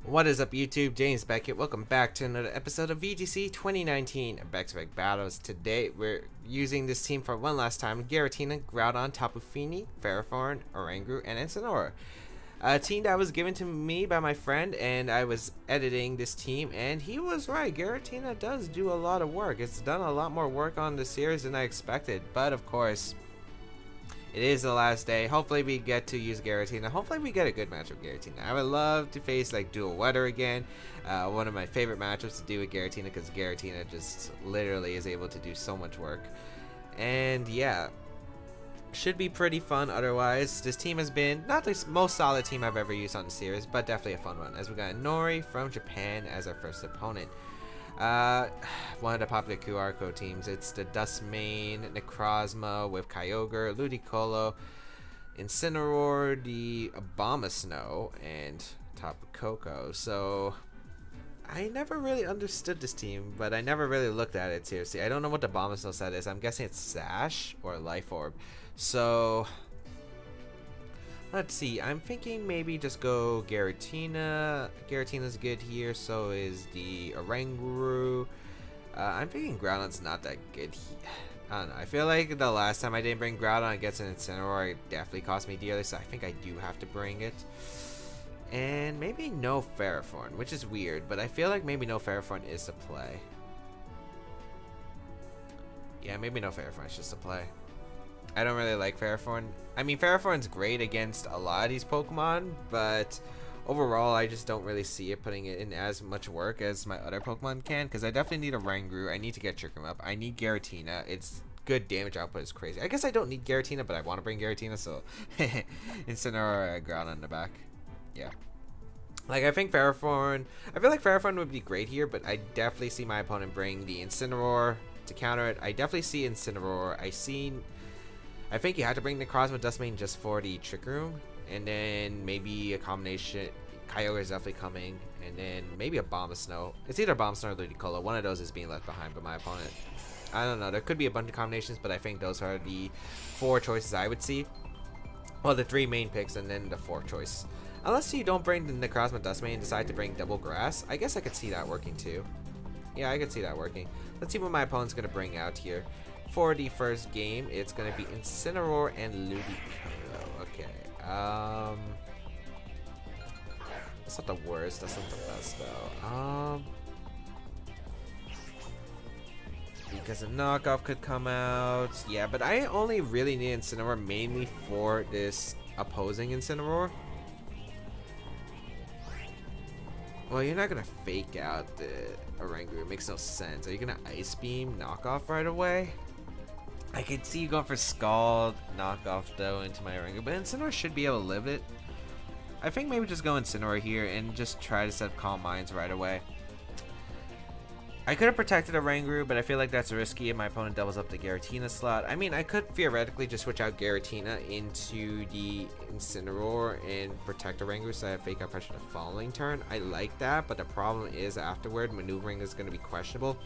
What is up, YouTube? James Beckett. Welcome back to another episode of VGC 2019 Baek Battles. Today, we're using this team for one last time: Giratina, Groudon, Tapu Fini, Ferrothorn, Oranguru, and Incineroar. A team that was given to me by my friend, and I was editing this team, and he was right. Giratina does do a lot of work. It's done a lot more work on the series than I expected, but of course, it is the last day. Hopefully we get to use Giratina. Hopefully we get a good match with Giratina. I would love to face like dual weather again. One of my favorite matchups to do with Giratina, because Giratina just literally is able to do so much work. And yeah, should be pretty fun otherwise. This team has been not the most solid team I've ever used on the series, but definitely a fun one, as we got Nori from Japan as our first opponent. One of the popular QR code teams. It's the Dustmane, Necrozma with Kyogre, Ludicolo, Incineroar, the Abomasnow, and Tapu Koko. So I never really understood this team, but I never really looked at it seriously. I don't know what the Abomasnow set is. I'm guessing it's Sash or Life Orb. So let's see. I'm thinking maybe just go Giratina. Giratina's good here. So is the Oranguru. I'm thinking Groudon's not that good. I don't know. I feel like the last time I didn't bring Groudon against an Incineroar, it definitely cost me dearly. So I think I do have to bring it. And maybe no Ferrothorn, which is weird. But I feel like maybe no Ferrothorn is the play. Yeah, maybe no Ferrothorn is just the play. I don't really like Ferrothorn. I mean, Ferrothorn's great against a lot of these Pokemon, but overall, I just don't really see it putting it in as much work as my other Pokemon can, because I definitely need a Oranguru. I need to get Trick Room up. I need Giratina. Its good damage output is crazy. I guess I don't need Giratina, but I want to bring Giratina, so Incineroar, Groudon in the back. Yeah. Like, I think Ferrothorn, I feel like Ferrothorn would be great here, but I definitely see my opponent bring the Incineroar to counter it. I definitely see Incineroar. I think you have to bring the Necrozma Dustmane just for the Trick Room, and then maybe a combination. Kyogre is definitely coming, and then maybe a Abomasnow. It's either Abomasnow or Ludicolo. One of those is being left behind by my opponent. I don't know. There could be a bunch of combinations, but I think those are the four choices I would see. Well, the three main picks, and then the fourth choice. Unless you don't bring the Necrozma Dustmane and decide to bring Double Grass, I guess I could see that working too. Yeah, I could see that working. Let's see what my opponent's going to bring out here. For the first game, it's going to be Incineroar and Ludicolo. Okay. That's not the worst. That's not the best, though. Because a knockoff could come out. Yeah, but I only really need Incineroar mainly for this opposing Incineroar. Well, you're not going to fake out the Oranguru. It makes no sense. Are you going to Ice Beam knockoff right away? I could see you going for Scald knockoff though into my Oranguru, but Incineroar should be able to live it. I think maybe just go Incineroar here and just try to set up Calm Minds right away. I could have protected Oranguru, but I feel like that's risky if my opponent doubles up the Giratina slot. I mean, I could theoretically just switch out Giratina into the Incineroar and protect Oranguru so I have Fake Out Pressure the following turn. I like that, but the problem is afterward, maneuvering is going to be questionable.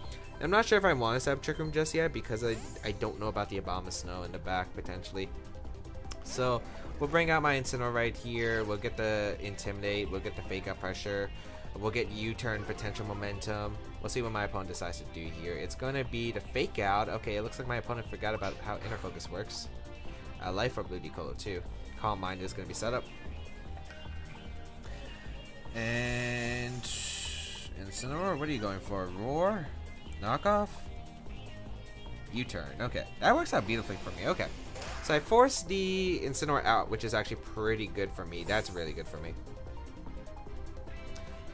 I'm not sure if I want to set up Trick Room just yet, because I don't know about the Abomasnow in the back, potentially. So, we'll bring out my Incineroar right here. We'll get the Intimidate. We'll get the Fake Out Pressure. We'll get U-turn potential momentum. We'll see what my opponent decides to do here. It's going to be the Fake Out. Okay, it looks like my opponent forgot about how Inner Focus works. Life Orb Ludicolo too. Calm Mind is going to be set up. And Incineroar, what are you going for? Roar? Knockoff? U-turn. Okay, that works out beautifully for me. Okay, so I forced the Incineroar out, which is actually pretty good for me. That's really good for me.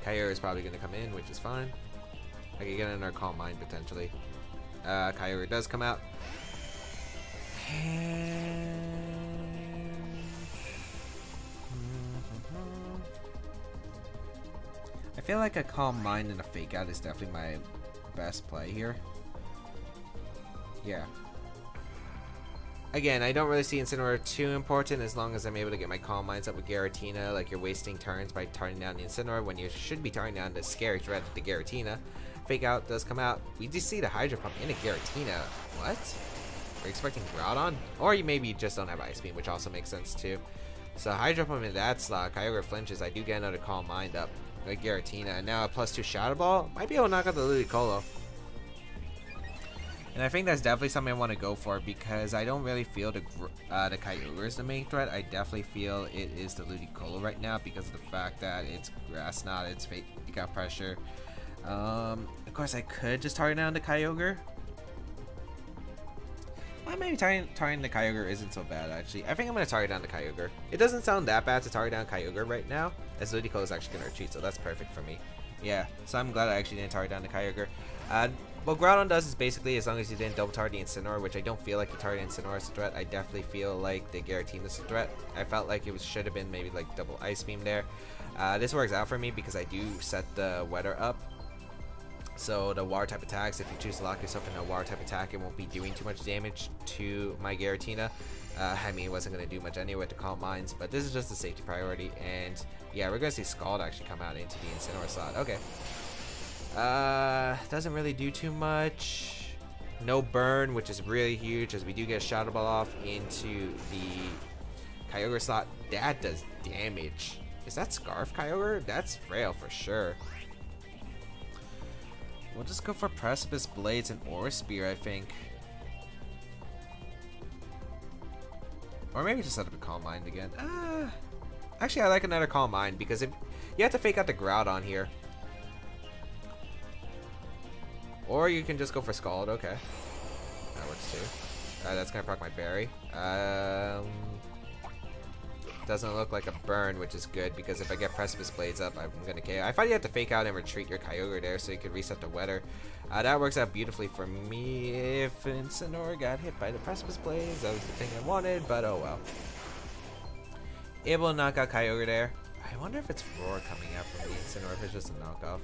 Kyogre is probably going to come in, which is fine. I can get another Calm Mind potentially. Kyogre does come out. I feel like a Calm Mind and a Fake Out is definitely my best play here. Yeah. Again, I don't really see Incineroar too important as long as I'm able to get my Calm Minds up with Giratina. Like, you're wasting turns by turning down the Incineroar when you should be turning down the scary threat of the Giratina. Fake Out does come out. We do see the Hydro Pump in a Giratina. What? Are you expecting Groudon? Or you maybe just don't have Ice Beam, which also makes sense too. So Hydro Pump in that slot. Kyogre flinches. I do get another Calm Mind up. with Giratina, and now a +2 Shadow Ball might be able to knock out the Ludicolo. And I think that's definitely something I want to go for because I don't really feel the Kyogre is the main threat. I definitely feel it is the Ludicolo right now because of the fact that it's Grass Knot, it's Fake Out Pressure. Of course, I could just target down the Kyogre. Well, maybe targeting the Kyogre isn't so bad, actually. I think I'm going to target down the Kyogre. It doesn't sound that bad to target down Kyogre right now, as Ludicolo is actually going to retreat, so that's perfect for me. Yeah, so I'm glad I actually didn't target down the Kyogre. What Groudon does is basically, as long as you didn't double target the Incineroar, which I don't feel like you targeted Incineroar as a threat, I definitely feel like the Giratina is a threat. I felt like it should have been maybe like double Ice Beam there. This works out for me because I do set the weather up. So the water type attacks, if you choose to lock yourself in a water type attack, it won't be doing too much damage to my Giratina. I mean, it wasn't going to do much anyway with the Calm Minds, but this is just a safety priority. And yeah, we're going to see Scald actually come out into the Incineroar slot. Okay. Doesn't really do too much. No burn, which is really huge, as we do get a Shadow Ball off into the Kyogre slot. That does damage. Is that Scarf Kyogre? That's frail for sure. We'll just go for Precipice Blades and Aura Spear, I think. Or maybe just set up a Calm Mind again. Actually, I like another Calm Mind because if you have to fake out the Groudon here. Or you can just go for Scald. Okay. That works too. That's going to proc my Berry. Doesn't look like a burn, which is good because if I get Precipice Blades up, I'm going to KO. I thought you had to fake out and retreat your Kyogre there so you could reset the weather. That works out beautifully for me. If Incineroar got hit by the Precipice Blades, that was the thing I wanted, but oh well. Able to knock out Kyogre there. I wonder if it's Roar coming out from the Incineroar, if it's just a knockoff.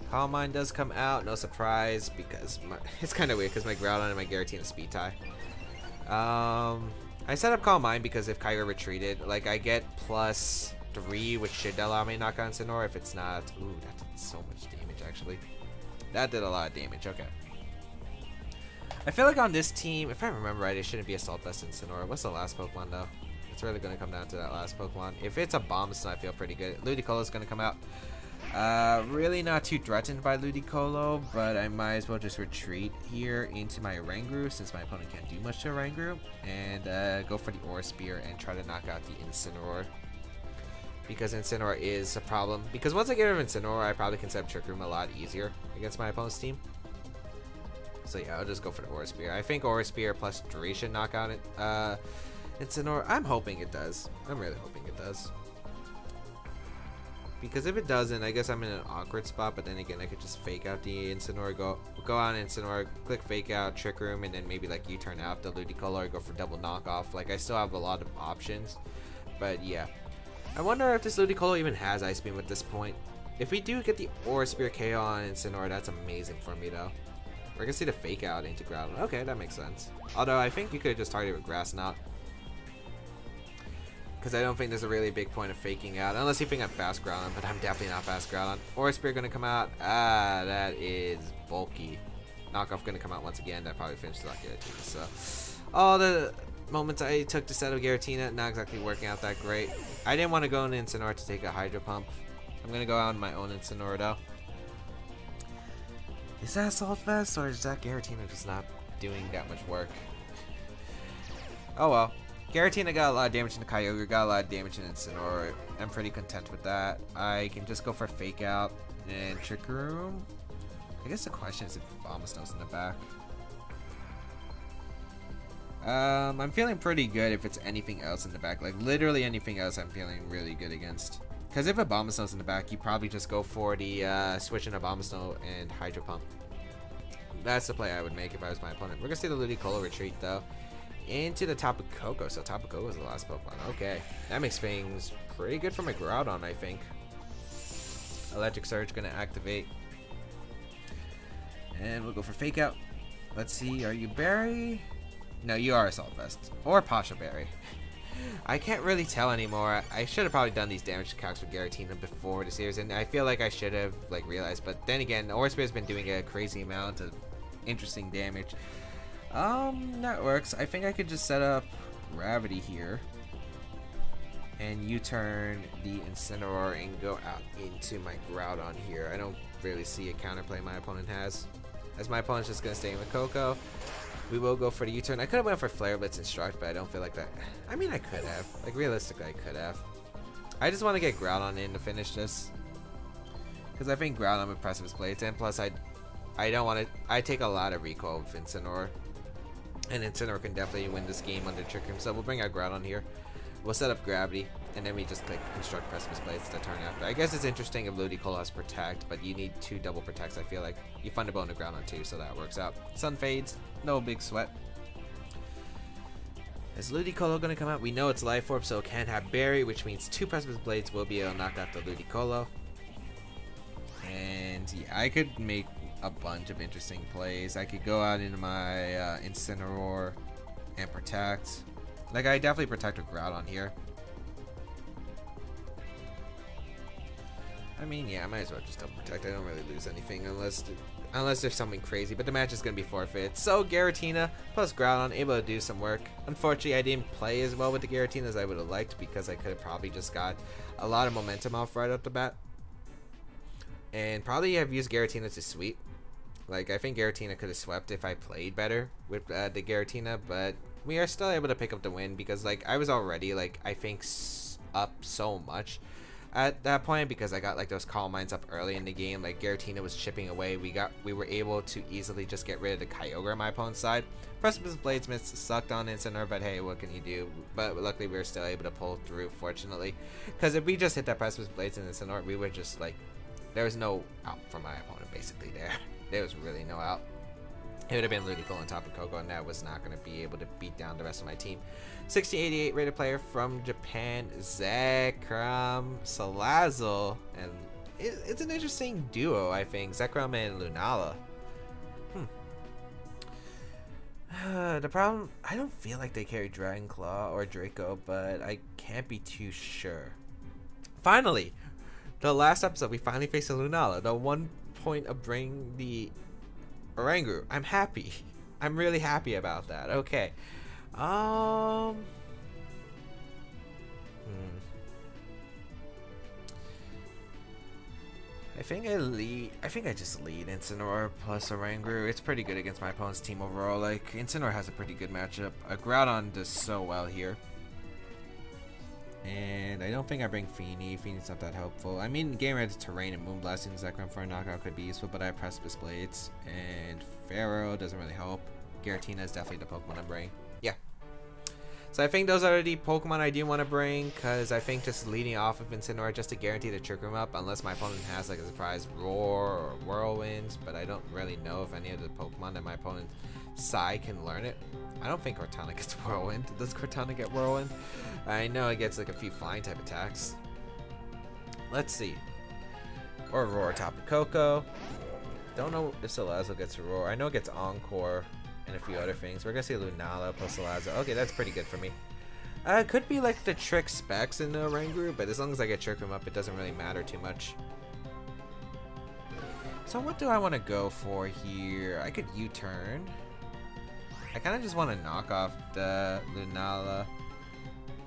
Calm Mind does come out, no surprise, because it's kind of weird because my Groudon and my Giratina speed tie. I set up Calm Mind because if Kyogre retreated, like I get +3, which should allow me to knock out Incineroar. If it's not, ooh, that did so much damage actually. That did a lot of damage. Okay. I feel like on this team, if I remember right, it shouldn't be Assault Vest Incineroar. What's the last Pokemon though? It's really going to come down to that last Pokemon. If it's a Bombston, I feel pretty good. Ludicolo is going to come out. Really not too threatened by Ludicolo, but I might as well just retreat here into my Oranguru since my opponent can't do much to Oranguru, and go for the Aura Spear and try to knock out the Incineroar. Because Incineroar is a problem. Because once I get rid of Incineroar, I probably can set up Trick Room a lot easier against my opponent's team. So yeah, I'll just go for the Aura Spear. I think Aura Spear plus Duration knock out Incineroar. I'm hoping it does. I'm really hoping it does. Because if it doesn't, I guess I'm in an awkward spot, but then again, I could just fake out the Incineroar, go on Incineroar, click fake out, Trick Room, and then maybe like U-turn out the Ludicolo or go for double knockoff. Like, I still have a lot of options, but yeah. I wonder if this Ludicolo even has Ice Beam at this point. If we do get the Aura Spear KO on Incineroar, that's amazing for me though. We're gonna see the fake out into Groudon. Okay, that makes sense. Although I think you could have just targeted with Grass Knot. Because I don't think there's a really big point of faking out. Unless you think I'm fast Groudon, but I'm definitely not fast Groudon. Aura Spear gonna come out. Ah, that is bulky. Knockoff gonna come out once again. That probably finishes off Giratina. So, all the moments I took to set up Giratina, not exactly working out that great. I didn't want to go into Incineroar to take a Hydro Pump. I'm gonna go out on my own Incineroar though. Is that Assault Vest, or is that Giratina just not doing that much work? Oh well. Giratina got a lot of damage in the Kyogre, got a lot of damage in Incineroar. I'm pretty content with that. I can just go for Fake Out and Trick Room. I guess the question is if Bombstone's in the back. I'm feeling pretty good if it's anything else in the back. Like, literally anything else I'm feeling really good against. Because if a Bombstone's in the back, you probably just go for the switch in a Bombstone and Hydro Pump. That's the play I would make if I was my opponent. We're going to see the Ludicolo retreat, though. Into the Tapu Koko. So Tapu Koko is the last Pokemon. Okay. That makes things pretty good for my Groudon, I think. Electric Surge going to activate. And we'll go for Fake Out. Let's see. Are you Berry? No, you are Assault Vest. Or Pasha Berry. I can't really tell anymore. I should have probably done these damage calcs with Giratina before the series, and I feel like I should have like realized. But then again, Aura Spear has been doing a crazy amount of interesting damage. That works. I think I could just set up Gravity here. and U-turn the Incineroar and go out into my Groudon here. I don't really see a counterplay my opponent has, as my opponent's just going to stay with Coco. We will go for the U-turn. I could have went for Flare Blitz Instruct, but I don't feel like that. I mean, I could have. Like, realistically, I could have. I just want to get Groudon in to finish this, because I think Groudon with Precipice Blades, and plus I don't want to. I take a lot of recoil with Incineroar, and Incineroar can definitely win this game under Trick Room. So we'll bring out Groudon here. We'll set up Gravity, and then we just click Construct Precipice Blades the turn after. I guess it's interesting if Ludicolo has Protect, but you need 2 double Protects. I feel like you find a bone to Groudon too, so that works out. Sun fades, no big sweat. Is Ludicolo going to come out? We know it's Life Orb, so it can't have Berry, which means 2 Precipice Blades will be able to knock out the Ludicolo. And yeah, I could make a bunch of interesting plays. I could go out into my Incineroar and Protect. Like, I definitely protect with Groudon here. I mean, yeah, I might as well just double protect. I don't really lose anything unless there's something crazy, but the match is going to be forfeit. So Giratina plus Groudon able to do some work. Unfortunately, I didn't play as well with the Giratina as I would have liked, because I could have probably just got a lot of momentum off right off the bat. And probably have used Giratina to sweep. Like, I think Giratina could have swept if I played better with the Giratina, but we are still able to pick up the win, because, like, I was already, like, I think up so much at that point, because I got like those Calm Minds up early in the game. Like, Giratina was chipping away. We were able to easily just get rid of the Kyogre on my opponent's side. Precipice Bladesmith sucked on Incineroar, but hey, what can you do? But luckily we were still able to pull through, fortunately, because if we just hit that Precipice Blades in Incineroar, we were just like, there was no out for my opponent basically there. There was really no out. It would have been Ludicolo on top of Coco, and that was not going to be able to beat down the rest of my team. 6088 rated player from Japan, Zekrom Salazzle. And it's an interesting duo, I think. Zekrom and Lunala. The problem, I don't feel like they carry Dragon Claw or Draco, but I can't be too sure. Finally, the last episode, we finally faced a Lunala. The 1 point of bringing the Oranguru. I'm happy. I'm really happy about that. Okay. I think I just lead Incineroar plus Oranguru. It's pretty good against my opponent's team overall. Like, Incineroar has a pretty good matchup. Groudon does so well here. And I don't think I bring Feeny. Feeny's not that helpful. I mean, game ready Terrain and Moonblasting Zekrom for a knockout could be useful, but I have Precipice Blades. And Pharaoh doesn't really help. Giratina is definitely the Pokemon I'm bringing. Yeah. So I think those are the Pokemon I do want to bring, because I think just leading off of Incineroar just to guarantee the Trick Room up, unless my opponent has like a surprise Roar or Whirlwind, but I don't really know if any of the Pokemon that my opponent's side can learn it. I don't think Cortana gets Whirlwind. Does Cortana get Whirlwind? I know it gets like a few flying type attacks. Let's see. Or Roar top of Coco. Don't know if Salazzle gets a Roar. I know it gets Encore and a few other things. We're gonna see Lunala plus Salazzle. Okay, that's pretty good for me. It could be like the Trick specs in the Oranguru, but as long as I get Trick Room up, it doesn't really matter too much. So what do I want to go for here? I could U-turn. I kind of just want to knock off the Lunala.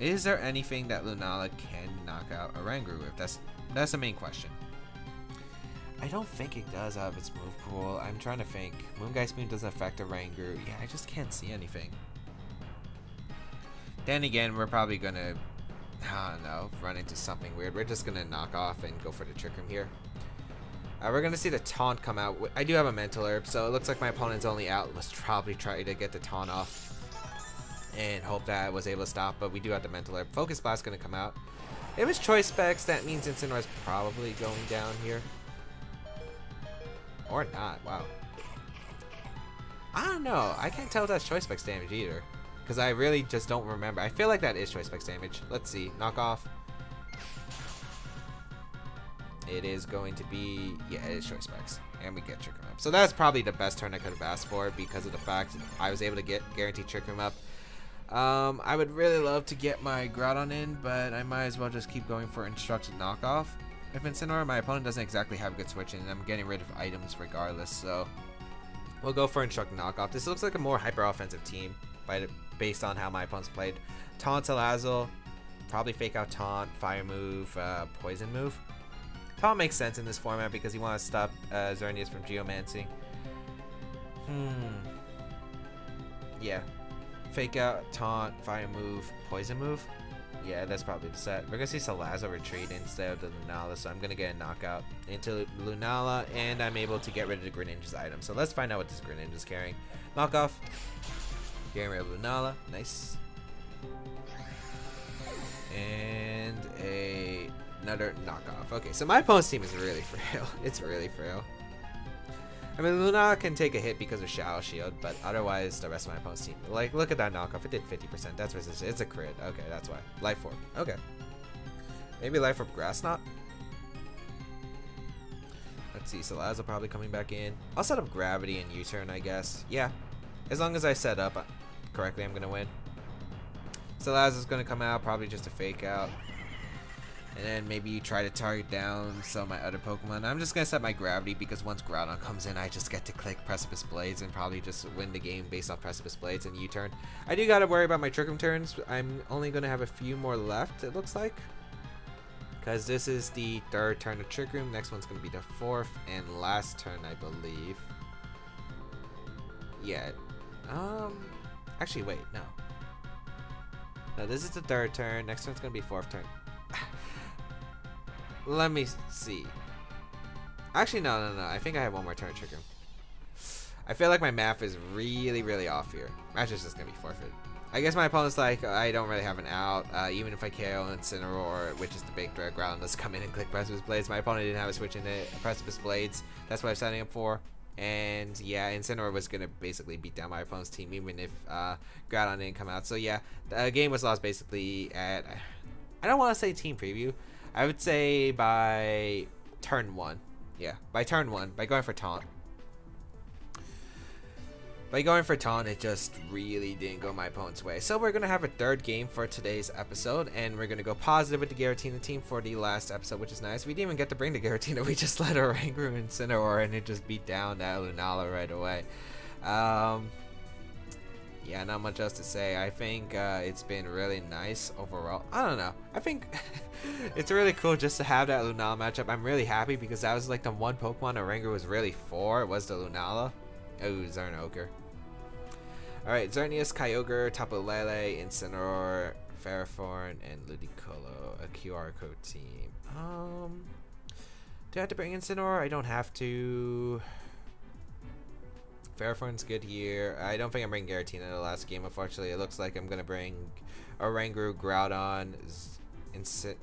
Is there anything that Lunala can knock out Oranguru with? That's the main question. I don't think it does out of its move pool. I'm trying to think. Moongeist Beam doesn't affect Oranguru. Yeah, I just can't see anything. Then again, we're probably gonna, I don't know, run into something weird. We're just gonna knock off and go for the Trick Room here. We're gonna see the taunt come out. I do have a Mental Herb, so it looks like my opponent's only out. Let's probably try to get the taunt off and hope that I was able to stop, but we do have the Mental Herb. Focus Blast gonna come out. If it's Choice Specs, that means Incineroar is probably going down here. Or not, wow. I don't know. I can't tell if that's Choice Specs damage either, because I really just don't remember. I feel like that is Choice Specs damage. Let's see. Knock off. It is going to be, yeah, it is Choice Specs. And we get Trick Room up. So that's probably the best turn I could have asked for, because of the fact I was able to get guaranteed Trick Room up. I would really love to get my Groudon in, but I might as well just keep going for Instructed Knockoff. If Incineroar, my opponent doesn't exactly have a good switch in, and I'm getting rid of items regardless, so we'll go for Instructed Knockoff. This looks like a more hyper-offensive team based on how my opponents played. Taunt Salazzle. Probably fake out Taunt, Fire move, Poison move. Taunt makes sense in this format because you want to stop Xerneas from Geomancy. Yeah. Fake out, Taunt, Fire move, Poison move. Yeah, that's probably the set. We're going to see Salazzle retreat instead of the Lunala, so I'm going to get a knockout into Lunala, and I'm able to get rid of the Greninja's item. So let's find out what this Greninja's carrying. Knockoff. Getting rid of Lunala. Nice. And another knockoff. Okay, so my opponent's team is really frail. It's really frail. I mean, Lunala can take a hit because of Shadow Shield, but otherwise, the rest of my opponent's team. Like, look at that knockoff. It did 50%. That's resistance. It's a crit. Okay, that's why. Life Orb. Okay. Maybe Life Orb Grass Knot? Let's see. Salazzle probably coming back in. I'll set up Gravity and U-turn, I guess. Yeah. As long as I set up correctly, I'm going to win. Salazzle's going to come out, probably just a fake out. And then maybe you try to target down some of my other Pokemon. I'm just going to set my Gravity because once Groudon comes in, I just get to click Precipice Blades and probably just win the game based off Precipice Blades and U-turn. I do got to worry about my Trick Room turns. I'm only going to have a few more left, it looks like. Because this is the third turn of Trick Room. Next one's going to be the fourth and last turn, I believe. Yeah. Actually, wait, no. No, this is the third turn. Next one's going to be fourth turn. Let me see. Actually, no. I think I have one more turn Trick Room. I feel like my math is really off here. Match is just going to be forfeit. I guess my opponent's like, I don't really have an out. Even if I KO Incineroar, which is the big threat, Groudon does come in and click Precipice Blades. My opponent didn't have a switch into Precipice Blades. That's what I'm setting up for. And yeah, Incineroar was going to basically beat down my opponent's team even if Groudon didn't come out. So yeah, the game was lost basically at, I don't want to say team preview. I would say by turn 1. Yeah, by turn 1, by going for Taunt. By going for Taunt, it just really didn't go my opponent's way. So we're going to have a third game for today's episode, and we're going to go positive with the Giratina team for the last episode, which is nice. We didn't even get to bring the Giratina. We just let Oranguru and Incineroar, and it just beat down that Lunala right away. Yeah, not much else to say. I think it's been really nice overall. I don't know. I think it's really cool just to have that Lunala matchup. I'm really happy because that was like the one Pokemon Oranguru was really for. It was the Lunala. Oh, Zernoker. Alright, Xerneas, Kyogre, Tapu Lele, Incineroar, Ferrothorn, and Ludicolo. A QR code team. Do I have to bring Incineroar? I don't have to. Ferrothorn's good here. I don't think I'm bringing Giratina in the last game, unfortunately. It looks like I'm going to bring Oranguru, Groudon, okay,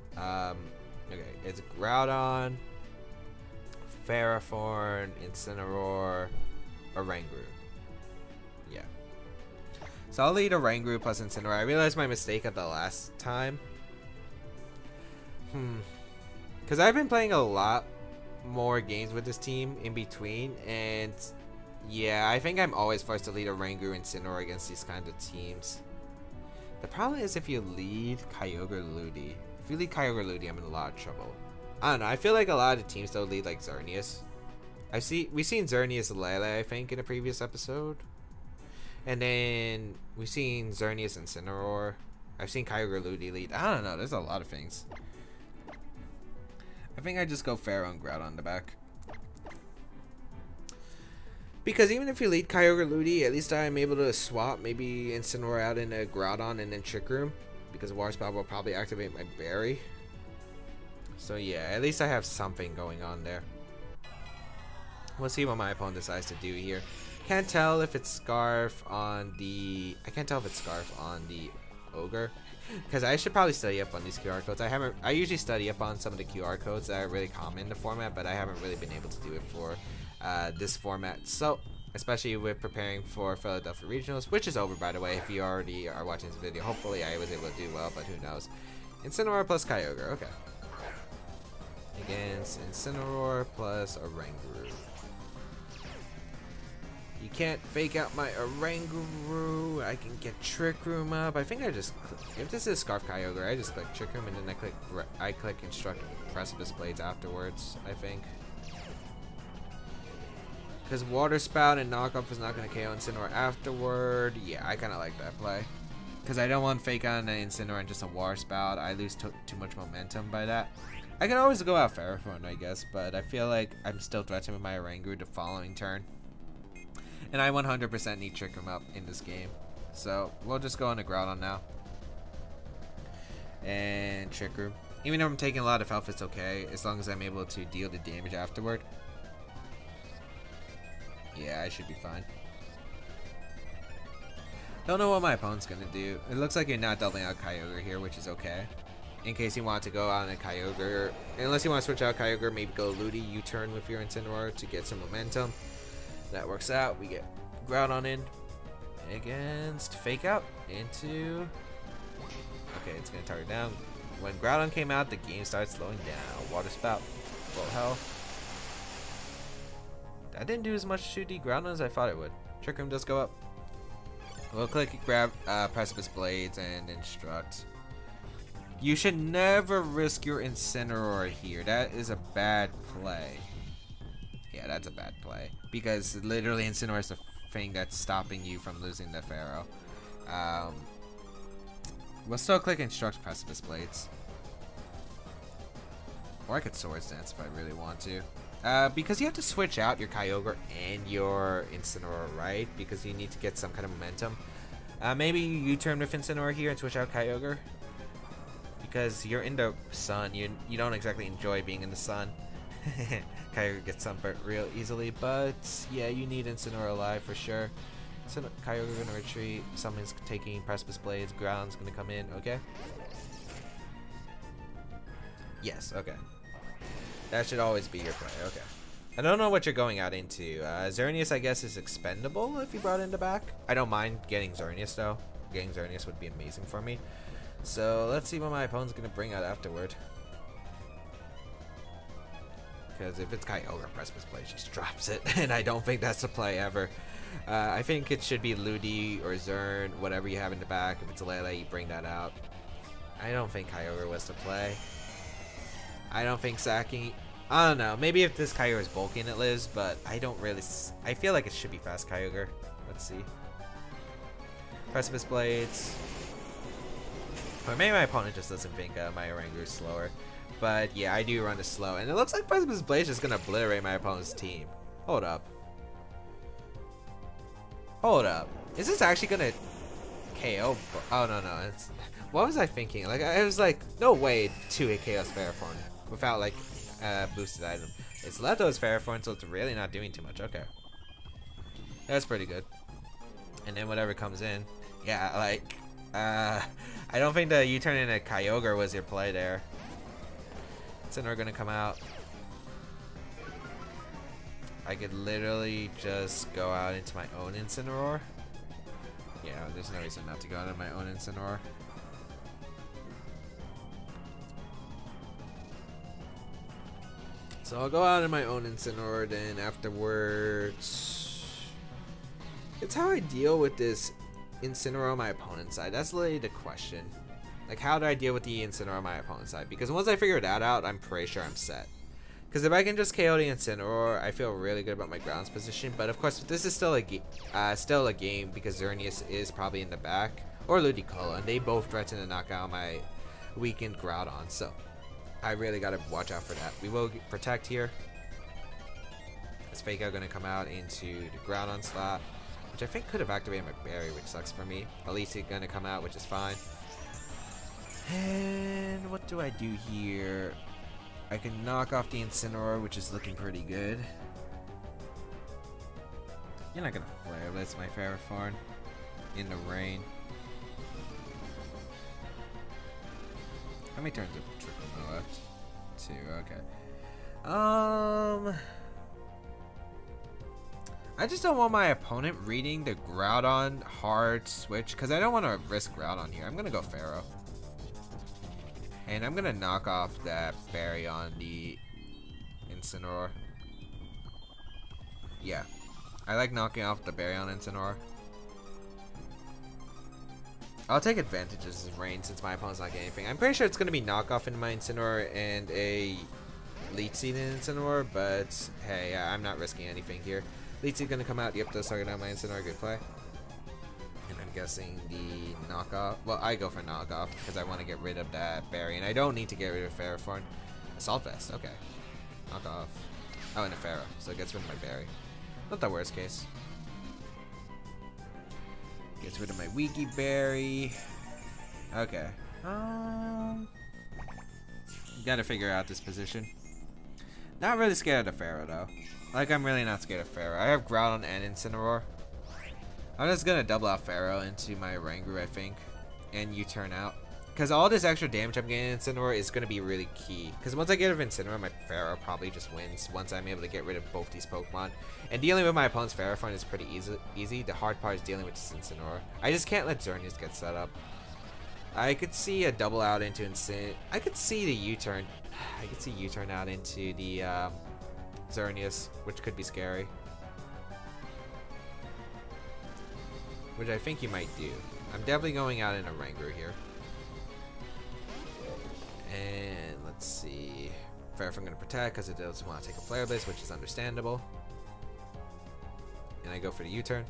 it's Groudon, Ferrothorn, Incineroar, Oranguru. Yeah. So I'll lead Oranguru plus Incineroar. I realized my mistake at the last time. Because I've been playing a lot more games with this team in between, and yeah, I think I'm always forced to lead Oranguru and Incineroar against these kinds of teams. The problem is if you lead Kyogre Ludi. If you lead Kyogre Ludi, I'm in a lot of trouble. I don't know. I feel like a lot of teams don't lead like Xerneas. We've seen Xerneas Lele, I think, in a previous episode. And then we've seen Xerneas and Incineroar. I've seen Kyogre Ludi lead. I don't know. There's a lot of things. I think I just go Pharaoh and Groudon on the back. Because even if you lead Kyogre Ludi, at least I'm able to swap maybe Incineroar out into Groudon and then Trick Room. Because Water Spout will probably activate my Berry. So yeah, at least I have something going on there. We'll see what my opponent decides to do here. Can't tell if it's Scarf on the... I can't tell if it's Scarf on the Ogre. Because I should probably study up on these QR codes. I usually study up on some of the QR codes that are really common in the format, but I haven't really been able to do it for this format. So, especially with preparing for Philadelphia Regionals, which is over, by the way, if you already are watching this video. Hopefully I was able to do well, but who knows. Incineroar plus Kyogre, okay. Against Incineroar plus Oranguru. You can't fake out my Oranguru. I can get Trick Room up. I think I just... If this is Scarf Kyogre, I just click Trick Room and then I click Instruct Precipice Blades afterwards, I think. Because Water Spout and Knockoff is not going to KO Incineroar afterward. Yeah, I kind of like that play. because I don't want Fake on an Incineroar and just a Water Spout. I lose too much momentum by that. I can always go out Ferrothorn, I guess, but I feel like I'm still threatened with my Oranguru the following turn. And I 100% need Trick Room up in this game. So we'll just go on a Groudon now. And Trick Room. Even though I'm taking a lot of health, it's okay, as long as I'm able to deal the damage afterward. Yeah, I should be fine. Don't know what my opponent's gonna do. It looks like you're not doubling out Kyogre here, which is okay. In case you want to go out on a Kyogre, unless you want to switch out Kyogre, maybe go Ludi, U-turn with your Incineroar to get some momentum. That works out. We get Groudon in against Fake Out into... Okay, it's gonna target down. When Groudon came out, the game started slowing down. Water Spout, full health. That didn't do as much to the Groudon as I thought it would. Trick Room does go up. We'll click, grab Precipice Blades, and Instruct. You should never risk your Incineroar here. That is a bad play. Yeah, that's a bad play. Because literally Incineroar is the thing that's stopping you from losing the Pharaoh. We'll still click Instruct Precipice Blades. Or I could Swords Dance if I really want to. Because you have to switch out your Kyogre and your Incineroar, right? Because you need to get some kind of momentum. Maybe you U-turn with Incineroar here and switch out Kyogre. Because you're in the sun, you don't exactly enjoy being in the sun. Kyogre gets sunburnt real easily, but yeah, you need Incineroar alive for sure. So Kyogre gonna retreat, someone's taking Precipice Blades, Groudon's gonna come in, okay? Yes, okay. That should always be your play, okay. I don't know what you're going out into. Xerneas, I guess, is expendable if you brought it in the back. I don't mind getting Xerneas, though. Getting Xerneas would be amazing for me. So, let's see what my opponent's going to bring out afterward. Because if it's Kyogre, Precipice Blade just drops it. And I don't think that's the play ever. I think it should be Ludi or Zern, whatever you have in the back. If it's a Lele, you bring that out. I don't think Kyogre was the play. I don't think sacking... I don't know. Maybe if this Kyogre is bulky and it lives, but I don't really... I feel like it should be fast Kyogre. Let's see. Precipice Blades. Or maybe my opponent just doesn't think my Oranguru is slower. But yeah, I do run it slow. And it looks like Precipice Blades is going to obliterate my opponent's team. Hold up. Hold up. Is this actually going to KO? Oh, no. It's... What was I thinking? Like, I was like, no way 2-hit KO's Ferrothorn without, like, boosted item. It's leftovers Ferrothorn, so it's really not doing too much. Okay. That's pretty good. And then whatever comes in. Yeah, like, I don't think the U-turn into Kyogre was your play there. Incineroar gonna come out. I could literally just go out into my own Incineroar. Yeah, there's no reason not to go out into my own Incineroar. So I'll go out in my own Incineroar, then afterwards... It's how I deal with this Incineroar on my opponent's side. That's literally the question. Like, how do I deal with the Incineroar on my opponent's side? Because once I figure that out, I'm pretty sure I'm set. Because if I can just KO the Incineroar, I feel really good about my grounds position. But of course, this is still a game because Xerneas is probably in the back. Or Ludicolo, and they both threaten to knock out my weakened Groudon. So... I really gotta watch out for that. We will protect here. Is Fake Out gonna come out into the Groudon slot, which I think could have activated my Berry, which sucks for me. At least he's gonna come out, which is fine. And what do I do here? I can knock off the Incineroar, which is looking pretty good. You're not gonna Flare Blitz my Ferrothorn in the rain. How many turns have Trick Room left? 2, okay. I just don't want my opponent reading the Groudon hard switch, because I don't want to risk Groudon here. I'm going to go Pharaoh. And I'm going to knock off that Berry on the Incineroar. Yeah. I like knocking off the Berry on Incineroar. I'll take advantage of this rain since my opponent's not getting anything. I'm pretty sure it's going to be knockoff into my Incineroar and a Leech Seed in Incineroar, but hey, I'm not risking anything here. Leech Seed going to come out. Yep, does target down my Incineroar. Good play. And then guessing the knockoff. Well, I go for knockoff because I want to get rid of that berry, and I don't need to get rid of Ferrothorn. Assault Vest, okay. Knockoff. Oh, and a Pharaoh, so it gets rid of my berry. Not the worst case. Gets rid of my Weaky Berry. Okay. Gotta figure out this position. Not really scared of the Pharaoh though. Like, I'm really not scared of Pharaoh. I have Groudon and Incineroar. I'm just gonna double out Pharaoh into my Oranguru, I think, and U-turn out. Because all this extra damage I'm getting in Incineroar is gonna be really key. Because once I get rid of Incineroar, my Pharaoh probably just wins once I'm able to get rid of both these Pokemon. And dealing with my opponent's Ferrothorn is pretty easy. The hard part is dealing with this Incineroar. I just can't let Xerneas get set up. I could see a double out into Incin. I could see the U-turn. I could see U-turn out into the Xerneas, which could be scary. Which I think you might do. I'm definitely going out in a Oranguru here. And let's see. Ferrothorn going to protect because it doesn't want to take a Flare Blitz, which is understandable. And I go for the U-turn.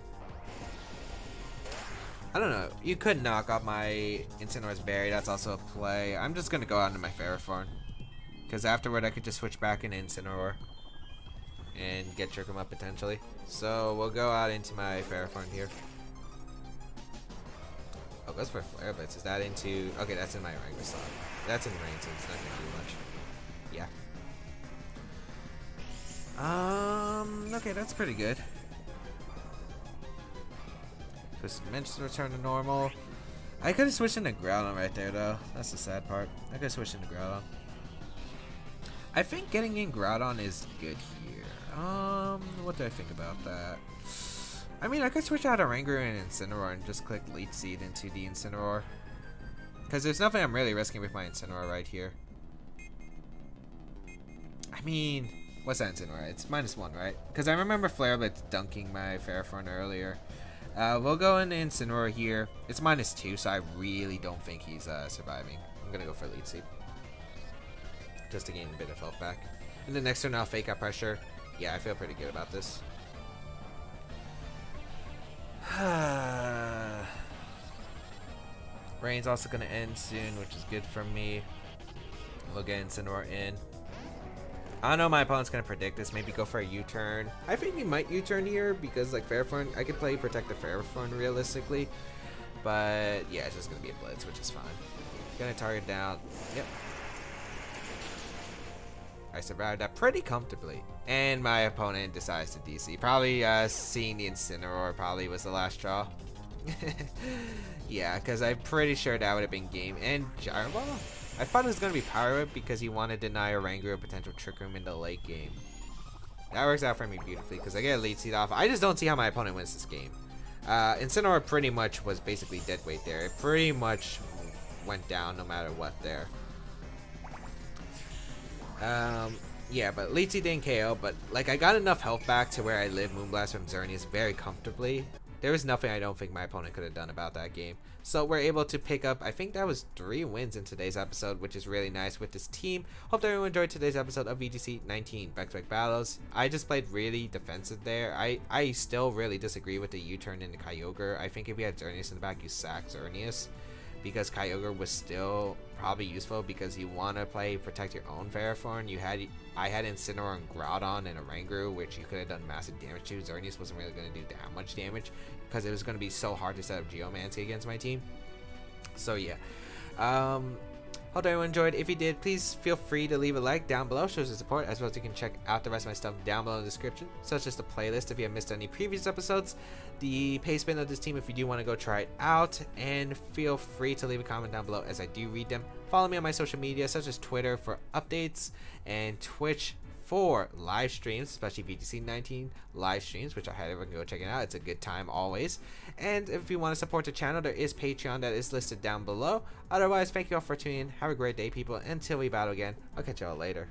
I don't know. You could knock off my Incineroar's berry. That's also a play. I'm just going to go out into my Ferrothorn. Because afterward, I could just switch back into Incineroar. And get Trick 'em up potentially. So we'll go out into my Ferrothorn here. Oh, goes for Flare Blitz. Is that into... Okay, that's in my Oranguru slot. That's in range, so it's not going to do much. Yeah. Okay, that's pretty good. Twisted Dimensions return to normal. I could have switched into Groudon right there, though. That's the sad part. I could have switched into Groudon. I think getting in Groudon is good here. What do I think about that? I mean, I could switch out Oranguru and Incineroar and just click Leech Seed into the Incineroar. Because there's nothing I'm really risking with my Incineroar right here. I mean, what's that Incineroar? It's -1, right? Because I remember Flare Blitz dunking my Ferrothorn earlier. We'll go into Incineroar here. It's -2, so I really don't think he's surviving. I'm going to go for Leech Seed. Just to gain a bit of health back. And the next turn I'll Fake Out Pressure. Yeah, I feel pretty good about this. Rain's also going to end soon, which is good for me. We'll get Incineroar in. I don't know my opponent's going to predict this. Maybe go for a U-turn. I think he might U-turn here because, like, Ferrothorn, I could play Protect the Ferrothorn realistically. But, yeah, it's just going to be a Blitz, which is fine. Going to target down. Yep. I survived that pretty comfortably. And my opponent decides to DC. Probably seeing the Incineroar probably was the last straw. Yeah, because I'm pretty sure that would have been game. And Gyro Ball? I thought it was going to be Power Whip because he wanted to deny Oranguru a potential Trick Room in the late game. That works out for me beautifully because I get a Lead Seed off. I just don't see how my opponent wins this game. Incineroar pretty much was basically dead weight there. It pretty much went down no matter what there. Yeah, but Leech Seed didn't KO, but like I got enough health back to where I lived Moonblast from Xerneas very comfortably. There was nothing I don't think my opponent could have done about that game. So we're able to pick up, I think that was 3 wins in today's episode, which is really nice with this team. Hope that everyone enjoyed today's episode of VGC 19 Baek Battles. I just played really defensive there. I still really disagree with the U-turn into Kyogre. I think if you had Xerneas in the back, you sack Xerneas. Because Kyogre was still probably useful because you want to play Protect Your Own Ferrothorn. I had Incineroar and Groudon and Oranguru, which you could have done massive damage to. Xerneas wasn't really going to do that much damage because it was going to be so hard to set up Geomancy against my team. So yeah, hope everyone enjoyed. If you did, please feel free to leave a like down below, shows your support, as well as you can check out the rest of my stuff down below in the description, such as the playlist if you have missed any previous episodes, the pace spin of this team if you do want to go try it out, and feel free to leave a comment down below as I do read them. Follow me on my social media such as Twitter for updates and Twitch for live streams, especially VGC 19 live streams, which I highly recommend go checking out. It's a good time always. And if you want to support the channel, there is Patreon that is listed down below. Otherwise, thank you all for tuning in. Have a great day, people. Until we battle again, I'll catch you all later.